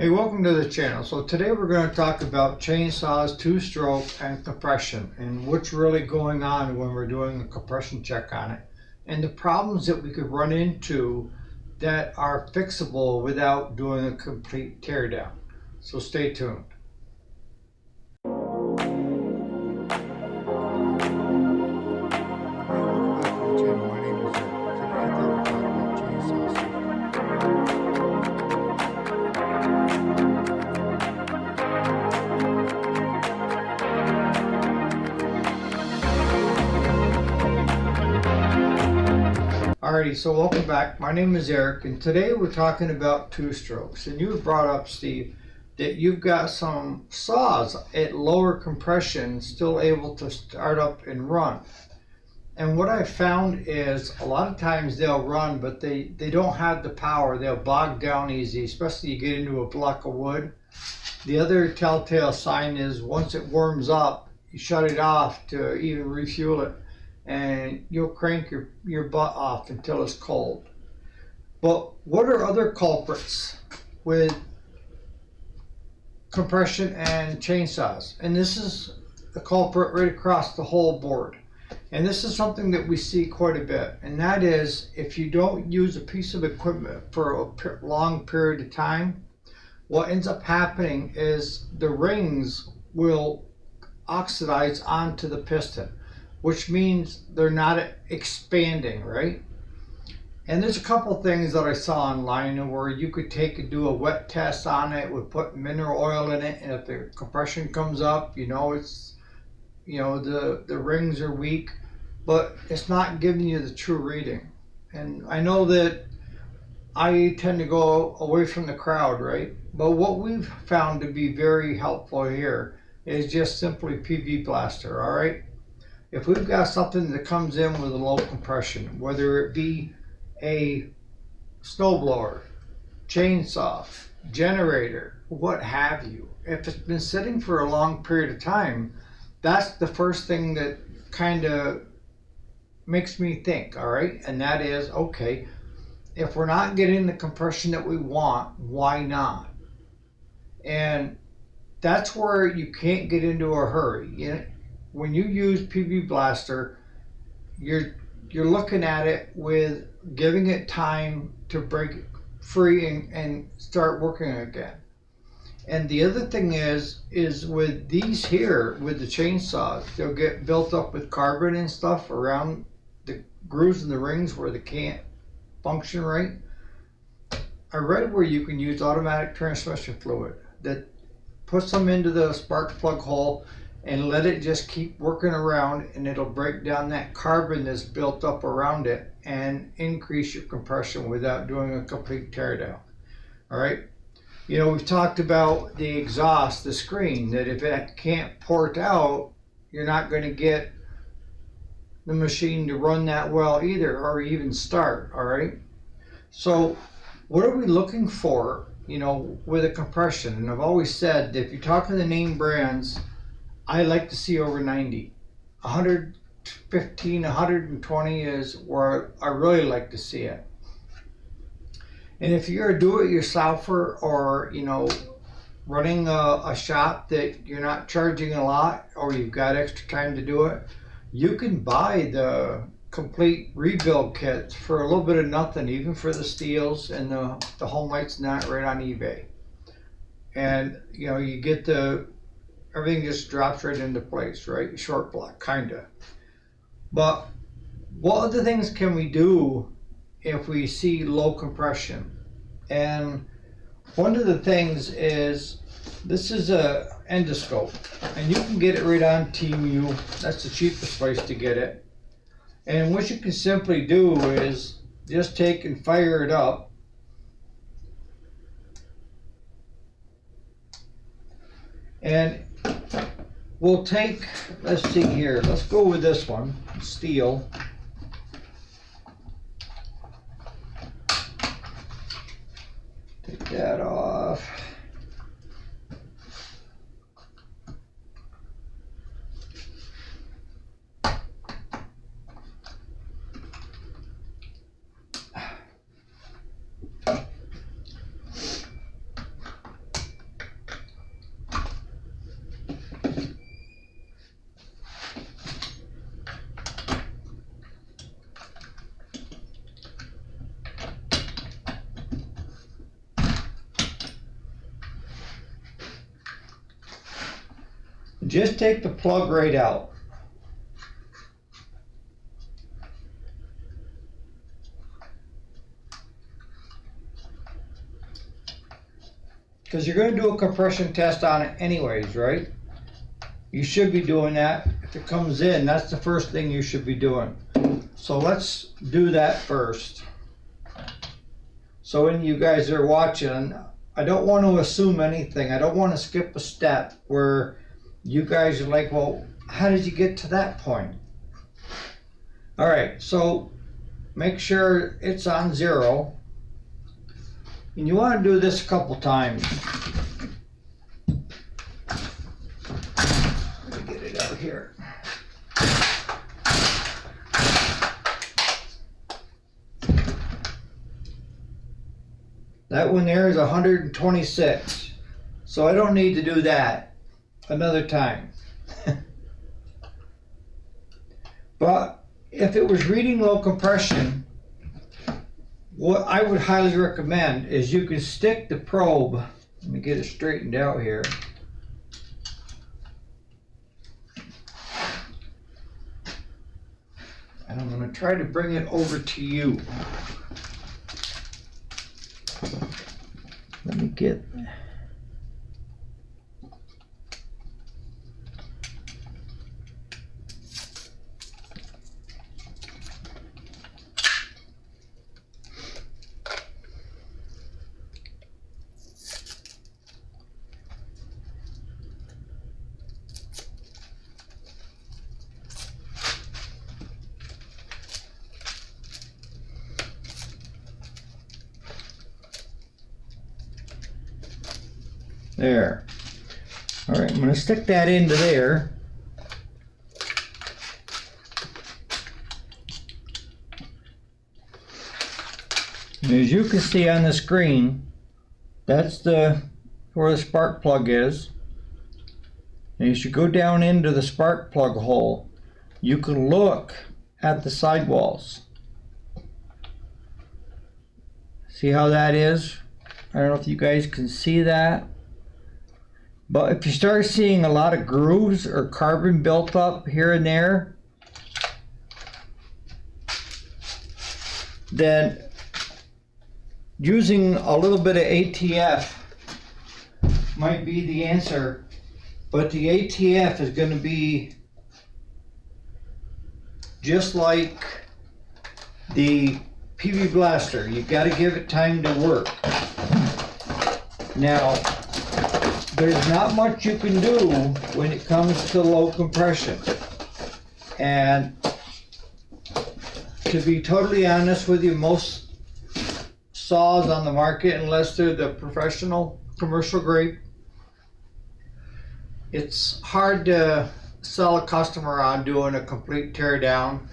Hey, welcome to the channel. So today we're going to talk about chainsaws, two-stroke, and compression, and what's really going on when we're doing a compression check on it, and the problems that we could run into that are fixable without doing a complete teardown. So stay tuned. Alrighty, so welcome back. My name is Eric, and today we're talking about two-strokes. And you brought up, Steve, that you've got some saws at lower compression still able to start up and run. And what I found is a lot of times they'll run, but they don't have the power. They'll bog down easy, especially you get into a block of wood. The other telltale sign is once it warms up, you shut it off to even refuel it, and you'll crank your butt off until it's cold. But what are other culprits with compression and chainsaws? And this is the culprit right across the whole board. And this is something that we see quite a bit, and that is if you don't use a piece of equipment for a long period of time, what ends up happening is the rings will oxidize onto the piston, which means they're not expanding, right? And there's a couple things that I saw online where you could take and do a wet test on it with put mineral oil in it, and if the compression comes up, the rings are weak, but it's not giving you the true reading. And I know that I tend to go away from the crowd, right? But what we've found to be very helpful here is just simply PV Blaster, all right? If we've got something that comes in with a low compression, whether it be a snowblower, chainsaw, generator, what have you, if it's been sitting for a long period of time, that's the first thing that kind of makes me think, all right? And that is, okay, if we're not getting the compression that we want, why not? And that's where you can't get into a hurry. When you use PV Blaster, you're looking at it with giving it time to break free and start working again. And the other thing is with these here, with the chainsaws, they'll get built up with carbon and stuff around the grooves and the rings where they can't function right. I read where you can use automatic transmission fluid that puts them into the spark plug hole and let it just keep working around, and it'll break down that carbon that's built up around it and increase your compression without doing a complete teardown. All right. We've talked about the exhaust, the screen, that if it can't port out, you're not going to get the machine to run that well either, or even start, all right? So what are we looking for, with a compression? And I've always said that if you're talking the name brands, I like to see over 90. 115, 120 is where I really like to see it. And if you're a do-it-yourselfer or, running a shop that you're not charging a lot or you've got extra time to do it, you can buy the complete rebuild kits for a little bit of nothing, even for the steels and the home lights and that, right on eBay. And, you get everything just drops right into place, right? Short block, kinda. But what other things can we do if we see low compression? And one of the things is, this is a endoscope, and you can get it right on TeamU. That's the cheapest place to get it. And what you can simply do is just take and fire it up. And we'll take, let's see here, let's go with this one, steel. Take that off. Just take the plug right out. Because you're going to do a compression test on it anyways, right? You should be doing that. If it comes in, that's the first thing you should be doing. So let's do that first. So when you guys are watching, I don't want to assume anything. I don't want to skip a step where you guys are like, well, how did you get to that point? All right, so make sure it's on 0. And you want to do this a couple times. Let me get it out here. That one there is 126. So I don't need to do that another time. But if it was reading low compression, what I would highly recommend is you can stick the probe. Let me get it straightened out here. And I'm going to try to bring it over to you. Let me get. There. All right, I'm going to stick that into there. And as you can see on the screen, that's where the spark plug is. And you should go down into the spark plug hole. You can look at the sidewalls. See how that is? I don't know if you guys can see that. But if you start seeing a lot of grooves or carbon built up here and there, then using a little bit of ATF might be the answer. But the ATF is going to be just like the PB Blaster. You've got to give it time to work. Now, there's not much you can do when it comes to low compression. And to be totally honest with you, most saws on the market, unless they're the professional commercial grade, it's hard to sell a customer on doing a complete tear down.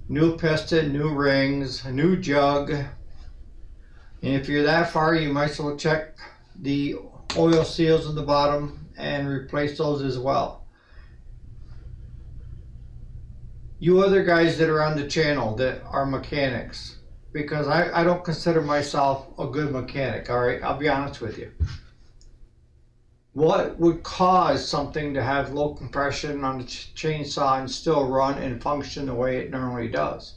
New piston, new rings, a new jug. And if you're that far, you might as well check the oil seals in the bottom and replace those as well. You other guys that are on the channel that are mechanics, because I don't consider myself a good mechanic, all right? I'll be honest with you. What would cause something to have low compression on the chainsaw and still run and function the way it normally does?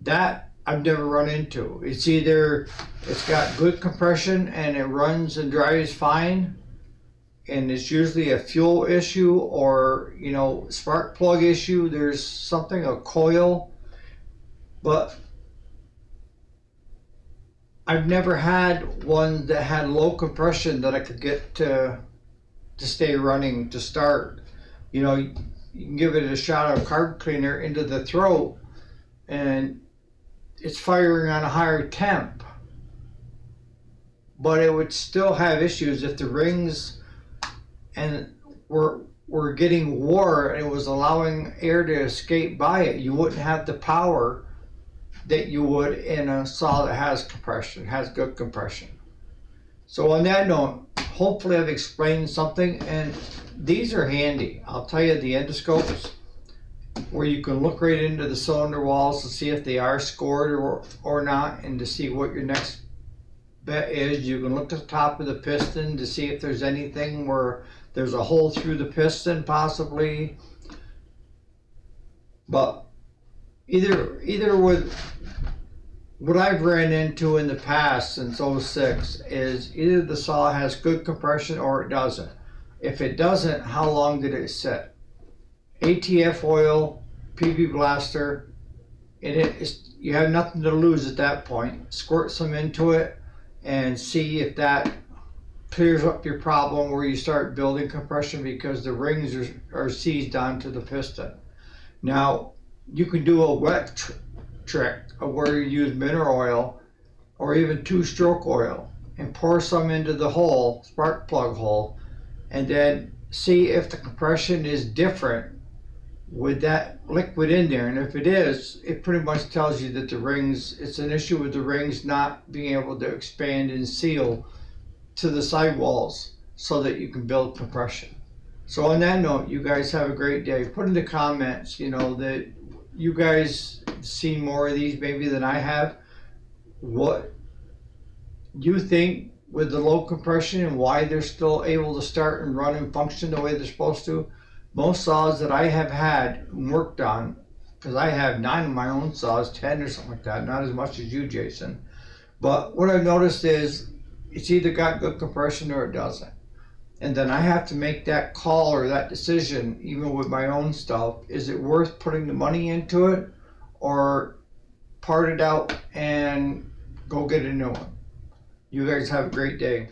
That I've never run into. It's either it's got good compression and it runs and drives fine, and it's usually a fuel issue or, you know, spark plug issue. There's something, a coil, but I've never had one that had low compression that I could get to stay running to start. You know, you can give it a shot of carb cleaner into the throat and it's firing on a higher temp, but it would still have issues if the rings and were getting wore and it was allowing air to escape by it. You wouldn't have the power that you would in a saw that has compression, has good compression. So on that note, hopefully I've explained something, and these are handy. I'll tell you, the endoscopes, where you can look right into the cylinder walls to see if they are scored or not, and to see what your next bet is you can look at the top of the piston to see if there's anything where there's a hole through the piston possibly. But either with what I've ran into in the past since '06 is either the saw has good compression or it doesn't. If it doesn't, how long did it sit? ATF oil, PB Blaster, you have nothing to lose at that point. Squirt some into it and see if that clears up your problem where you start building compression because the rings are seized onto the piston. Now, you can do a wet trick of where you use mineral oil or even two-stroke oil and pour some into the hole, spark plug hole, and then see if the compression is different with that liquid in there. And if it is, it pretty much tells you that the rings, it's an issue with the rings not being able to expand and seal to the sidewalls so that you can build compression. So on that note, you guys have a great day. Put in the comments, that you guys seen more of these maybe than I have. What you think with the low compression and why they're still able to start and run and function the way they're supposed to. Most saws that I have had and worked on, because I have 9 of my own saws, 10 or something like that, not as much as you, Jason. But what I've noticed is it's either got good compression or it doesn't. And then I have to make that call or that decision, even with my own stuff. Is it worth putting the money into it or part it out and go get a new one? You guys have a great day.